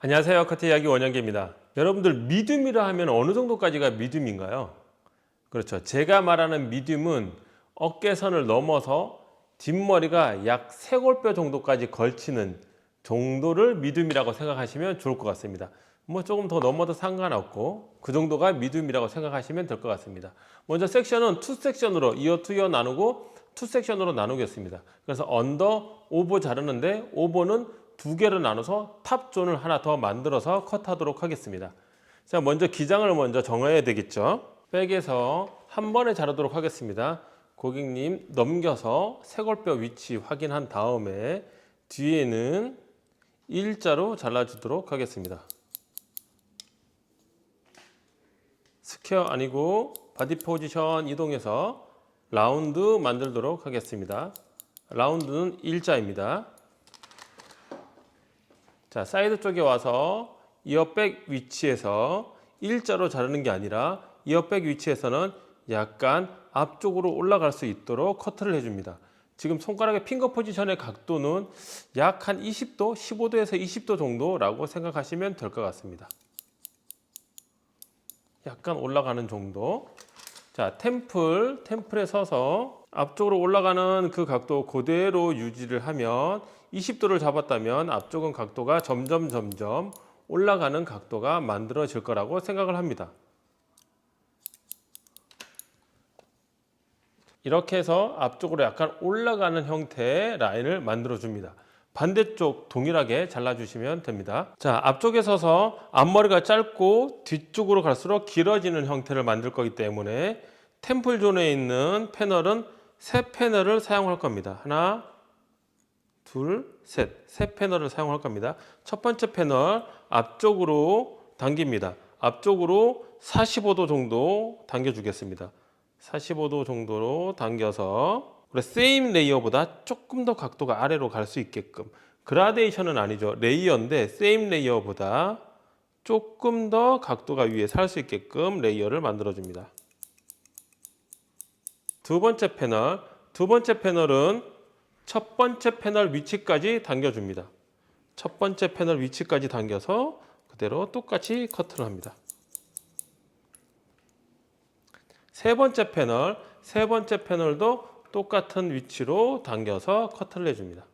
안녕하세요. 커트 이야기 원영기입니다. 여러분들 미디움이라 하면 어느 정도까지가 미디움인가요? 그렇죠. 제가 말하는 미디움은 어깨선을 넘어서 뒷머리가 약 쇄골뼈 정도까지 걸치는 정도를 미디움이라고 생각하시면 좋을 것 같습니다. 뭐 조금 더 넘어도 상관없고 그 정도가 미디움이라고 생각하시면 될 것 같습니다. 먼저 섹션은 투 섹션으로 이어 투 이어 나누고 투 섹션으로 나누겠습니다. 그래서 언더, 오버 자르는데 오버는 두 개로 나눠서 탑존을 하나 더 만들어서 컷하도록 하겠습니다. 자, 먼저 기장을 먼저 정해야 되겠죠. 백에서 한 번에 자르도록 하겠습니다. 고객님 넘겨서 쇄골뼈 위치 확인한 다음에 뒤에는 일자로 잘라주도록 하겠습니다. 스퀘어 아니고 바디 포지션 이동해서 라운드 만들도록 하겠습니다. 라운드는 일자입니다. 자, 사이드 쪽에 와서 이어백 위치에서 일자로 자르는 게 아니라 이어백 위치에서는 약간 앞쪽으로 올라갈 수 있도록 커트를 해줍니다. 지금 손가락의 핑거 포지션의 각도는 약 한 20도, 15도에서 20도 정도라고 생각하시면 될 것 같습니다. 약간 올라가는 정도. 자, 템플에 서서 앞쪽으로 올라가는 그 각도 그대로 유지를 하면 20도를 잡았다면 앞쪽은 각도가 점점 올라가는 각도가 만들어질 거라고 생각을 합니다. 이렇게 해서 앞쪽으로 약간 올라가는 형태의 라인을 만들어 줍니다. 반대쪽 동일하게 잘라주시면 됩니다. 자, 앞쪽에 서서 앞머리가 짧고 뒤쪽으로 갈수록 길어지는 형태를 만들 거기 때문에 템플 존에 있는 패널은 세 패널을 사용할 겁니다. 하나, 둘, 세 패널을 사용할 겁니다. 첫 번째 패널 앞쪽으로 당깁니다. 앞쪽으로 45도 정도 당겨주겠습니다. 45도 정도로 당겨서 우리 세임 레이어보다 조금 더 각도가 아래로 갈 수 있게끔, 그라데이션은 아니죠. 레이어인데 세임 레이어보다 조금 더 각도가 위에 살 수 있게끔 레이어를 만들어 줍니다. 두 번째 패널은 첫 번째 패널 위치까지 당겨줍니다. 첫 번째 패널 위치까지 당겨서 그대로 똑같이 커트를 합니다. 세 번째 패널도 똑같은 위치로 당겨서 커트를 해줍니다.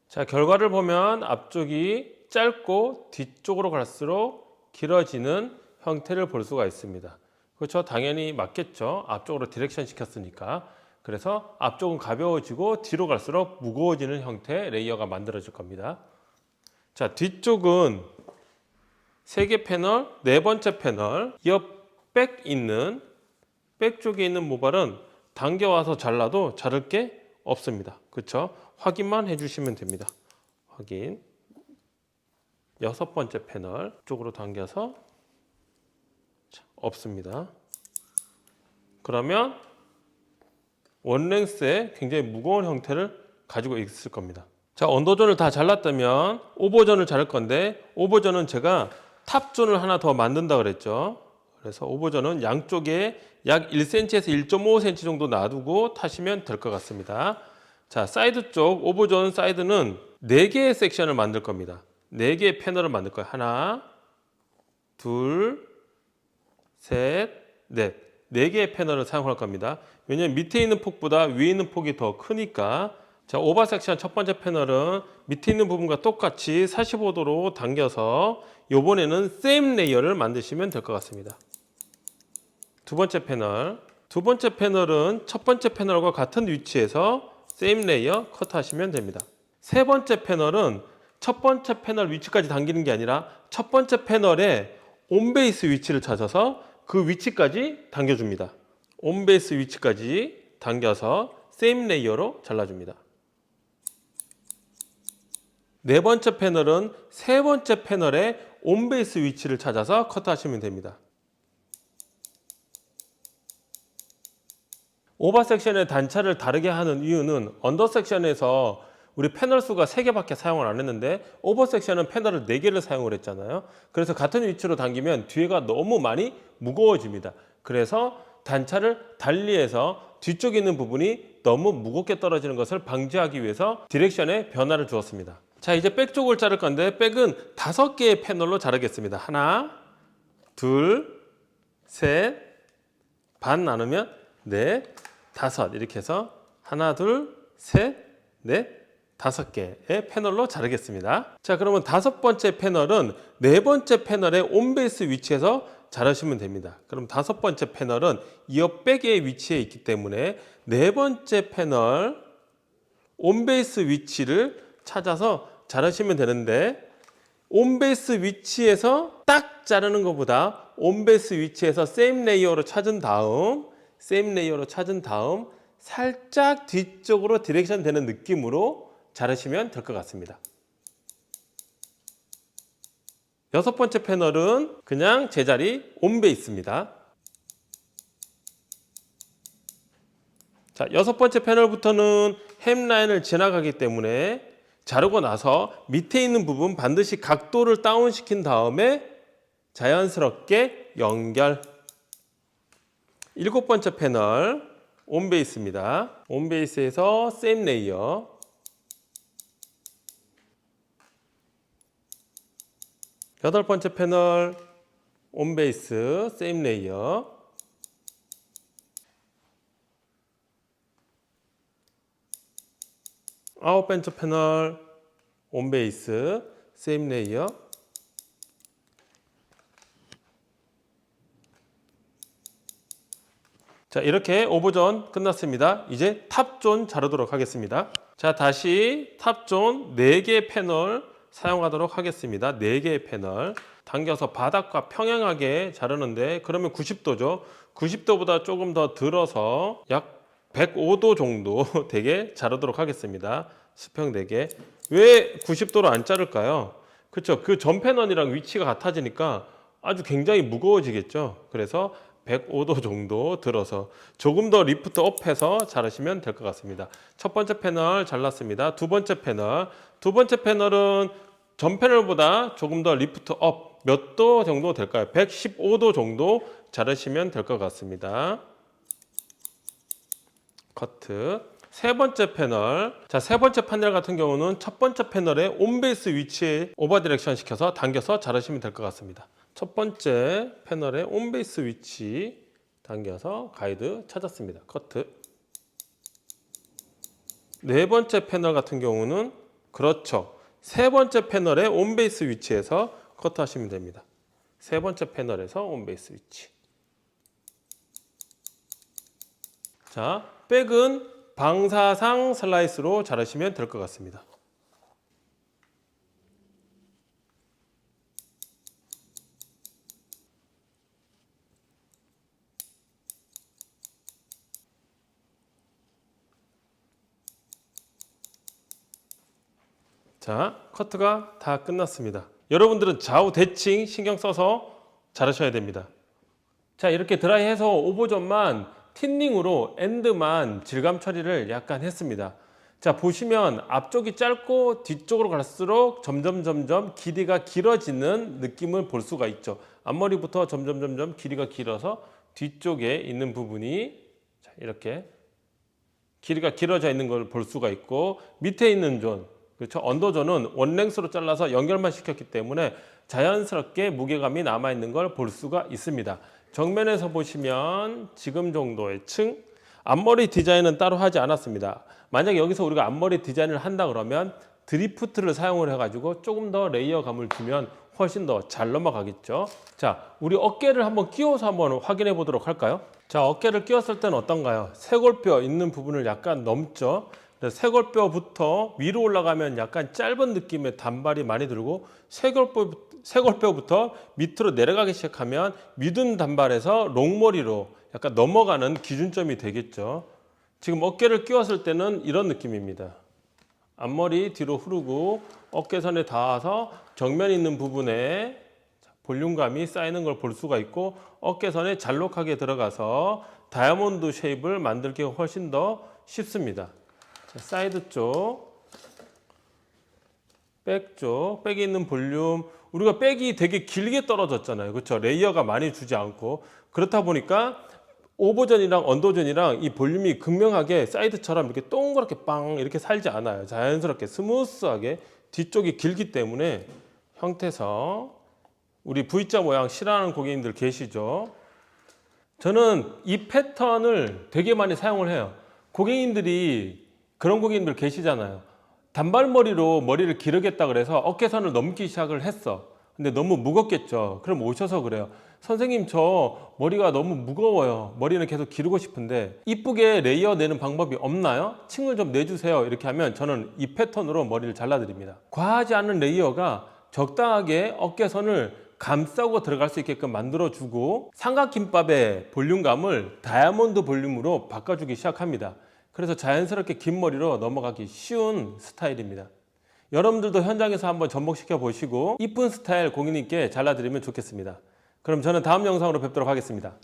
자, 결과를 보면 앞쪽이 짧고 뒤쪽으로 갈수록 길어지는 형태를 볼 수가 있습니다. 그렇죠? 당연히 맞겠죠. 앞쪽으로 디렉션 시켰으니까. 그래서 앞쪽은 가벼워지고 뒤로 갈수록 무거워지는 형태의 레이어가 만들어질 겁니다. 자, 뒤쪽은 세 개 패널, 네 번째 패널, 옆백 있는 백 쪽에 있는 모발은 당겨와서 잘라도 자를 게 없습니다. 그렇죠? 확인만 해주시면 됩니다. 확인. 여섯 번째 패널 쪽으로 당겨서 없습니다. 그러면 원랭스의 굉장히 무거운 형태를 가지고 있을 겁니다. 자, 언더존을 다 잘랐다면 오버존을 자를 건데, 오버존은 제가 탑존을 하나 더 만든다 그랬죠. 그래서 오버존은 양쪽에 약 1cm에서 1.5cm 정도 놔두고 타시면 될 것 같습니다. 자, 사이드 쪽 오버존 사이드는 4개의 섹션을 만들 겁니다. 4개의 패널을 만들 거예요. 하나, 둘, 셋, 넷. 4개의 패널을 사용할 겁니다. 왜냐하면 밑에 있는 폭보다 위에 있는 폭이 더 크니까. 자, 오버 섹션 첫 번째 패널은 밑에 있는 부분과 똑같이 45도로 당겨서 이번에는 세임 레이어를 만드시면 될 것 같습니다. 두 번째 패널은 첫 번째 패널과 같은 위치에서 세임 레이어 컷하시면 됩니다. 세 번째 패널은 첫 번째 패널 위치까지 당기는 게 아니라 첫 번째 패널의 온베이스 위치를 찾아서 그 위치까지 당겨줍니다. 온베이스 위치까지 당겨서 세임 레이어로 잘라줍니다. 네 번째 패널은 세 번째 패널의 온베이스 위치를 찾아서 커트하시면 됩니다. 오버 섹션의 단차를 다르게 하는 이유는 언더 섹션에서 우리 패널 수가 3개밖에 사용을 안 했는데 오버 섹션은 패널을 4개를 사용을 했잖아요. 그래서 같은 위치로 당기면 뒤에가 너무 많이 무거워집니다. 그래서 단차를 달리해서 뒤쪽에 있는 부분이 너무 무겁게 떨어지는 것을 방지하기 위해서 디렉션에 변화를 주었습니다. 자, 이제 백 쪽을 자를 건데 백은 5개의 패널로 자르겠습니다. 하나, 둘, 셋, 반 나누면 넷, 다섯 이렇게 해서 하나, 둘, 셋, 넷, 5개의 패널로 자르겠습니다. 자, 그러면 5번째 패널은 4번째 패널의 온베이스 위치에서 자르시면 됩니다. 그럼 5번째 패널은 이어 백의 위치에 있기 때문에 4번째 패널 온베이스 위치를 찾아서 자르시면 되는데, 온베이스 위치에서 딱 자르는 것보다 온베이스 위치에서 세임 레이어로 찾은 다음 살짝 뒤쪽으로 디렉션 되는 느낌으로 자르시면 될 것 같습니다. 6번째 패널은 그냥 제자리 온베이스입니다. 자, 6번째 패널부터는 햄라인을 지나가기 때문에 자르고 나서 밑에 있는 부분 반드시 각도를 다운시킨 다음에 자연스럽게 연결. 7번째 패널 온베이스입니다. 온베이스에서 세임 레이어. 8번째 패널 온베이스 세임 레이어. 9번째 패널 온베이스 세임 레이어. '자, 이렇게 오버존 끝났습니다. 이제 탑존 자르도록 하겠습니다. 자, 다시 탑존 4개 패널 사용하도록 하겠습니다. 4개의 패널 당겨서 바닥과 평행하게 자르는데, 그러면 90도죠. 90도보다 조금 더 들어서 약 105도 정도 되게 자르도록 하겠습니다. 수평 4개. 왜 90도로 안 자를까요? 그렇죠. 그 전 패널이랑 위치가 같아지니까 아주 굉장히 무거워지겠죠. 그래서 105도 정도 들어서 조금 더 리프트 업해서 자르시면 될 것 같습니다. 첫 번째 패널 잘랐습니다. 두 번째 패널은 전 패널보다 조금 더 리프트 업. 몇 도 정도 될까요? 115도 정도 자르시면 될 것 같습니다. 커트. 세 번째 패널. 자, 세 번째 패널 같은 경우는 첫 번째 패널의 온베이스 위치에 오버 디렉션 시켜서 당겨서 자르시면 될 것 같습니다. 첫 번째 패널의 온베이스 위치 당겨서 가이드 찾았습니다. 커트. 네 번째 패널 같은 경우는 그렇죠. 세 번째 패널의 온베이스 위치에서 커트 하시면 됩니다. 세 번째 패널에서 온베이스 위치. 자, 백은 방사상 슬라이스로 자르시면 될 것 같습니다. 자, 커트가 다 끝났습니다. 여러분들은 좌우 대칭 신경 써서 자르셔야 됩니다. 자, 이렇게 드라이해서 오버존만 틴닝으로 엔드만 질감 처리를 약간 했습니다. 자, 보시면 앞쪽이 짧고 뒤쪽으로 갈수록 점점 길이가 길어지는 느낌을 볼 수가 있죠. 앞머리부터 점점 길이가 길어서 뒤쪽에 있는 부분이 이렇게 길이가 길어져 있는 걸 볼 수가 있고, 밑에 있는 존, 그렇죠? 언더존은 원랭스로 잘라서 연결만 시켰기 때문에 자연스럽게 무게감이 남아있는 걸 볼 수가 있습니다. 정면에서 보시면 지금 정도의 층, 앞머리 디자인은 따로 하지 않았습니다. 만약 여기서 우리가 앞머리 디자인을 한다 그러면 드리프트를 사용을 해가지고 조금 더 레이어감을 주면 훨씬 더 잘 넘어가겠죠. 자, 우리 어깨를 한번 끼워서 한번 확인해 보도록 할까요? 자, 어깨를 끼웠을 때는 어떤가요? 쇄골뼈 있는 부분을 약간 넘죠. 쇄골뼈부터 위로 올라가면 약간 짧은 느낌의 단발이 많이 들고, 쇄골뼈부터 밑으로 내려가기 시작하면 미둔 단발에서 롱머리로 약간 넘어가는 기준점이 되겠죠. 지금 어깨를 끼웠을 때는 이런 느낌입니다. 앞머리 뒤로 흐르고 어깨선에 닿아서 정면 있는 부분에 볼륨감이 쌓이는 걸 볼 수가 있고, 어깨선에 잘록하게 들어가서 다이아몬드 쉐입을 만들기가 훨씬 더 쉽습니다. 자, 사이드 쪽, 백 쪽, 백에 있는 볼륨, 우리가 백이 되게 길게 떨어졌잖아요. 그렇죠? 레이어가 많이 주지 않고, 그렇다 보니까 오버전이랑 언더전이랑 이 볼륨이 극명하게 사이드처럼 이렇게 동그랗게 빵 이렇게 살지 않아요. 자연스럽게 스무스하게 뒤쪽이 길기 때문에 형태서 우리 V자 모양 싫어하는 고객님들 계시죠? 저는 이 패턴을 되게 많이 사용을 해요. 고객님들이 그런 고객님들 계시잖아요. 단발머리로 머리를 기르겠다 그래서 어깨선을 넘기 시작을 했어. 근데 너무 무겁겠죠. 그럼 오셔서 그래요. 선생님, 저 머리가 너무 무거워요. 머리는 계속 기르고 싶은데 이쁘게 레이어 내는 방법이 없나요? 층을 좀 내주세요. 이렇게 하면 저는 이 패턴으로 머리를 잘라드립니다. 과하지 않은 레이어가 적당하게 어깨선을 감싸고 들어갈 수 있게끔 만들어주고 삼각김밥의 볼륨감을 다이아몬드 볼륨으로 바꿔주기 시작합니다. 그래서 자연스럽게 긴 머리로 넘어가기 쉬운 스타일입니다. 여러분들도 현장에서 한번 접목시켜 보시고 이쁜 스타일 고객님께 잘라드리면 좋겠습니다. 그럼 저는 다음 영상으로 뵙도록 하겠습니다.